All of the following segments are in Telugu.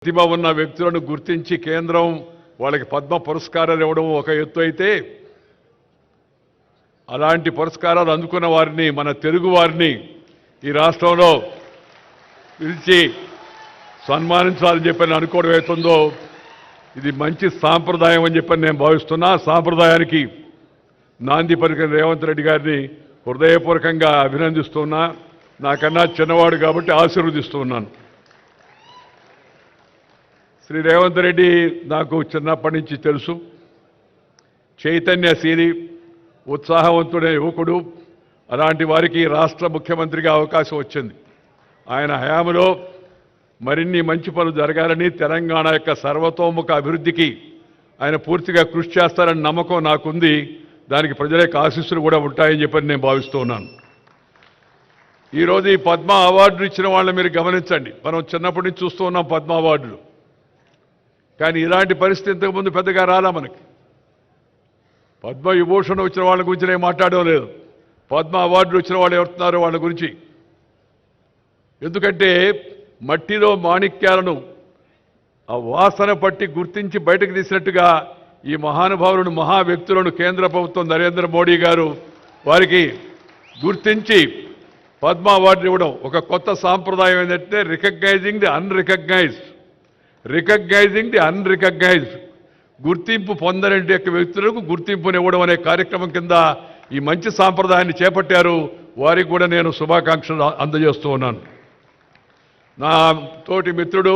ప్రతిభ ఉన్న వ్యక్తులను గుర్తించి కేంద్రం వాళ్ళకి పద్మ పురస్కారాలు ఇవ్వడం ఒక ఎత్తు అయితే, అలాంటి పురస్కారాలు అందుకున్న వారిని, మన తెలుగు వారిని ఈ రాష్ట్రంలో పిలిచి సన్మానించాలని చెప్పని అనుకోవడం అవుతుందో ఇది మంచి సాంప్రదాయం అని చెప్పని నేను భావిస్తున్నా. సాంప్రదాయానికి నాంది పలికిన రేవంత్ రెడ్డి గారిని హృదయపూర్వకంగా అభినందిస్తున్నా. నాకన్నా చిన్నవాడు కాబట్టి ఆశీర్వదిస్తున్నాను. శ్రీ రేవంత్ రెడ్డి నాకు చిన్నప్పటి నుంచి తెలుసు. చైతన్యశీలి, ఉత్సాహవంతుడైన యువకుడు. అలాంటి వారికి రాష్ట్ర ముఖ్యమంత్రిగా అవకాశం వచ్చింది. ఆయన హయాంలో మరిన్ని మంచి పనులు జరగాలని, తెలంగాణ యొక్క సర్వతోముఖ అభివృద్ధికి ఆయన పూర్తిగా కృషి చేస్తారని నమ్మకం నాకుంది. దానికి ప్రజల యొక్క ఆశీస్సులు కూడా ఉంటాయని చెప్పని నేను భావిస్తూ ఉన్నాను. ఈరోజు ఈ పద్మ అవార్డులు ఇచ్చిన వాళ్ళని మీరు గమనించండి. మనం చిన్నప్పటి నుంచి చూస్తూ ఉన్నాం పద్మ అవార్డులు. కానీ ఇలాంటి పరిస్థితి ఇంతకుముందు పెద్దగా రాలా మనకి. పద్మ విభూషణ్ వచ్చిన వాళ్ళ గురించి నేను మాట్లాడడం లేదు. పద్మ అవార్డులు వచ్చిన వాళ్ళు ఎవరుతున్నారో వాళ్ళ గురించి. ఎందుకంటే మట్టిలో మాణిక్యాలను ఆ వాసన పట్టి గుర్తించి బయటకు తీసినట్టుగా ఈ మహానుభావులను, మహా వ్యక్తులను కేంద్ర ప్రభుత్వం నరేంద్ర మోడీ గారు వారికి గుర్తించి పద్మ అవార్డులు ఇవ్వడం ఒక కొత్త సాంప్రదాయం. ఏంటంటే recognising the unrecognised, recognising the unrecognised. గుర్తింపు పొందని వ్యక్తులకు గుర్తింపునివ్వడం అనే కార్యక్రమం కింద ఈ మంచి సాంప్రదాయాన్ని చేపట్టారు. వారికి కూడా నేను శుభాకాంక్షలు అందజేస్తూ ఉన్నాను. నా తోటి మిత్రుడు,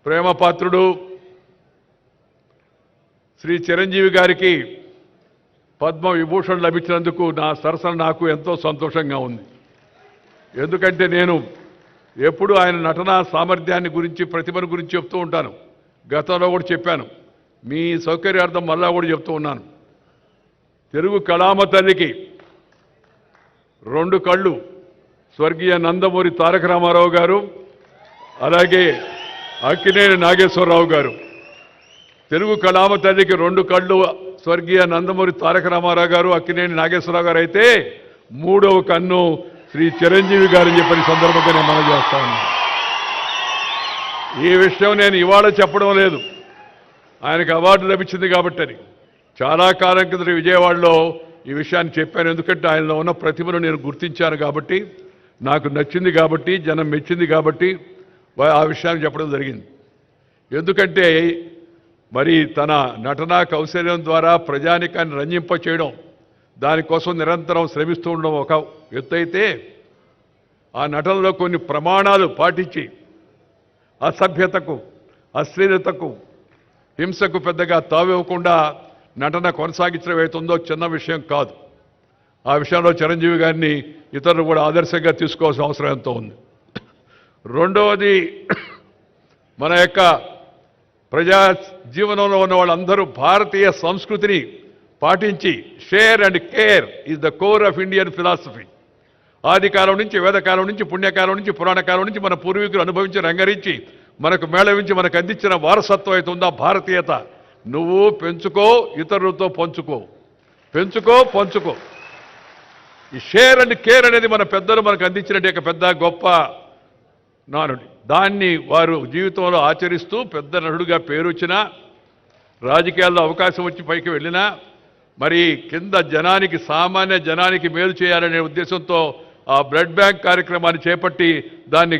ప్రేమపాత్రుడు శ్రీ చిరంజీవి గారికి పద్మ విభూషణ్ లభించినందుకు నా సరసన నాకు ఎంతో సంతోషంగా ఉంది. ఎందుకంటే నేను ఎప్పుడు ఆయన నటనా సామర్థ్యాన్ని గురించి, ప్రతిభను గురించి చెప్తూ ఉంటాను. గతంలో కూడా చెప్పాను. మీ సౌకర్యార్థం మళ్ళా కూడా చెప్తూ ఉన్నాను. తెలుగు కళామ తల్లికి 2 కళ్ళు స్వర్గీయ నందమూరి తారక రామారావు గారు, అలాగే అక్కినేని నాగేశ్వరరావు గారు. తెలుగు కళామ తల్లికి 2 కళ్ళు స్వర్గీయ నందమూరి తారక రామారావు గారు, అక్కినేని నాగేశ్వరరావు గారు అయితే 3వ కన్ను శ్రీ చిరంజీవి గారని చెప్పని సందర్భంగా నేను మనం చేస్తా ఉన్నాను. ఈ విషయం నేను ఇవాళ చెప్పడం లేదు, ఆయనకు అవార్డు లభించింది కాబట్టి. చాలా కాలం కింద విజయవాడలో ఈ విషయాన్ని చెప్పాను. ఎందుకంటే ఆయనలో ఉన్న ప్రతిభను నేను గుర్తించాను కాబట్టి, నాకు నచ్చింది కాబట్టి, జనం మెచ్చింది కాబట్టి ఆ విషయాన్ని చెప్పడం జరిగింది. ఎందుకంటే మరి తన నటనా కౌశల్యం ద్వారా ప్రజానికాన్ని రంజింప చేయడం, దానికోసం నిరంతరం శ్రమిస్తూ ఉండడం ఒక ఎత్తు అయితే, ఆ నటనలో కొన్ని ప్రమాణాలు పాటించి అసభ్యతకు, అశ్లీలతకు, హింసకు పెద్దగా తావివ్వకుండా నటన కొనసాగించడం అవుతుందో చిన్న విషయం కాదు. ఆ విషయంలో చిరంజీవి గారిని ఇతరులు కూడా ఆదర్శంగా తీసుకోవాల్సిన అవసరం ఎంతో ఉంది. రెండవది, మన యొక్క ప్రజా జీవనంలో ఉన్న వాళ్ళందరూ భారతీయ సంస్కృతిని పాటించి share and care is the core of Indian philosophy. ఆదికాలం నుంచి, వేదకాలం నుంచి, పుణ్యకాలం నుంచి, పురాణకాలం నుంచి మన పూర్వీకులు అనుభవించి, రంగరించి, మనకు మేళవించి, మనకు అందించిన వారసత్వం అవుతుందా భారతీయత. నువ్వు పెంచుకో, ఇతరులతో పంచుకో, పెంచుకో, పంచుకో. ఈ షేర్ అండ్ కేర్ అనేది మన పెద్దలు మనకు అందించినట్టు పెద్ద గొప్ప నానుడి. దాన్ని వారు జీవితంలో ఆచరిస్తూ పెద్ద నటుడుగా పేరు వచ్చినా, రాజకీయాల్లో అవకాశం వచ్చి పైకి వెళ్ళినా, మరి కింద జనానికి, సామాన్య జనానికి మేలు చేయాలనే ఉద్దేశంతో ఆ బ్లడ్ బ్యాంక్ కార్యక్రమాన్ని చేపట్టి దాన్ని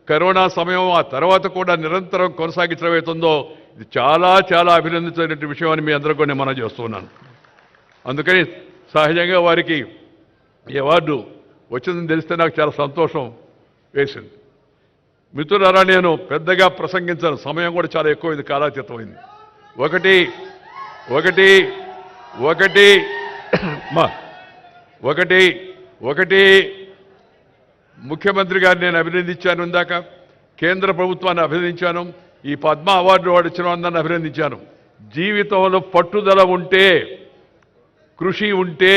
కరోనా సమయం ఆ తర్వాత కూడా నిరంతరం కొనసాగించడం అవుతుందో ఇది చాలా చాలా అభినందించిన విషయం అని మీ అందరూ కూడా నేను మనం చేస్తున్నాను. అందుకని సహజంగా వారికి ఈ అవార్డు వచ్చిందని తెలిస్తే నాకు చాలా సంతోషం వేసింది. మిత్రులారా, నేను పెద్దగా ప్రసంగించాను, సమయం కూడా చాలా ఎక్కువైంది, కాలాతీతమైంది. ఒకటి ముఖ్యమంత్రి గారిని నేను అభినందించాను. ఇందాక కేంద్ర ప్రభుత్వాన్ని అభినందించాను. ఈ పద్మ అవార్డు వాడు ఇచ్చిన అందరిని అభినందించాను. జీవితంలో పట్టుదల ఉంటే, కృషి ఉంటే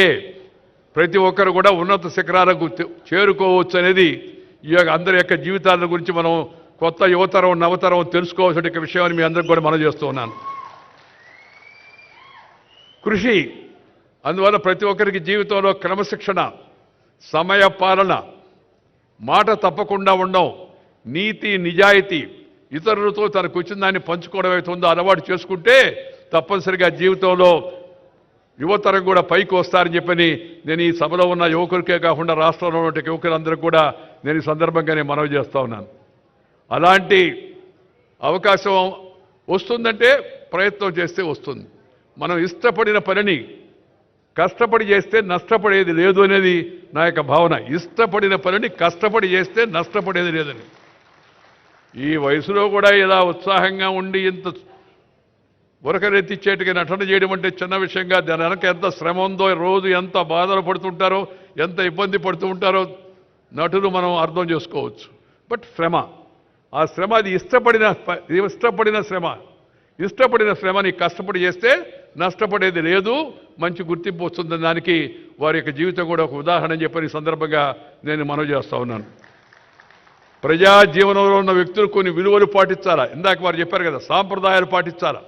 ప్రతి ఒక్కరు కూడా ఉన్నత శిఖరాలకు చేరుకోవచ్చు అనేది ఈ అందరి యొక్క జీవితాల గురించి మనం కొత్త యువతరం, నవతరం తెలుసుకోవాల్సిన విషయాన్ని మీ అందరికి కూడా మనం చేస్తూ ఉన్నాను. కృషి, అందువల్ల ప్రతి ఒక్కరికి జీవితంలో క్రమశిక్షణ, సమయ పాలన, మాట తప్పకుండా ఉండడం, నీతి నిజాయితీ ఇతరులతో తనకు వచ్చిన దాన్ని పంచుకోవడం అవుతుందో అలవాటు చేసుకుంటే తప్పనిసరిగా జీవితంలో యువతరం కూడా పైకి వస్తారని చెప్పని నేను ఈ సభలో ఉన్న యువకులకే కాకుండా రాష్ట్రంలో ఉన్న యువకులందరికీ కూడా నేను ఈ సందర్భంగానే మనవి చేస్తా ఉన్నాను. అలాంటి అవకాశం వస్తుందంటే ప్రయత్నం చేస్తే వస్తుంది. మనం ఇష్టపడిన పనిని కష్టపడి చేస్తే నష్టపడేది లేదు అనేది నా యొక్క భావన. ఇష్టపడిన పనిని కష్టపడి చేస్తే నష్టపడేది లేదని. ఈ వయసులో కూడా ఇలా ఉత్సాహంగా ఉండి ఇంత ఉరకరెత్తిచ్చేట్టుగా నటన చేయడం అంటే చిన్న విషయంగా దాని వెనక ఎంత శ్రమ ఉందో, రోజు ఎంత బాధలు పడుతుంటారో, ఎంత ఇబ్బంది పడుతూ ఉంటారో నటులు మనం అర్థం చేసుకోవచ్చు. బట్ శ్రమ, ఆ శ్రమ అది ఇష్టపడిన శ్రమ. ఇష్టపడిన శ్రమని కష్టపడి చేస్తే నష్టపడేది లేదు, మంచి గుర్తింపు వస్తుందని దానికి వారి యొక్క జీవితం కూడా ఒక ఉదాహరణ చెప్పని సందర్భంగా నేను మనవి చేస్తా ఉన్నాను. ప్రజా జీవనంలో ఉన్న వ్యక్తులు కొన్ని విలువలు పాటించాలా. ఇందాక వారు చెప్పారు కదా, సాంప్రదాయాలు పాటించాలా.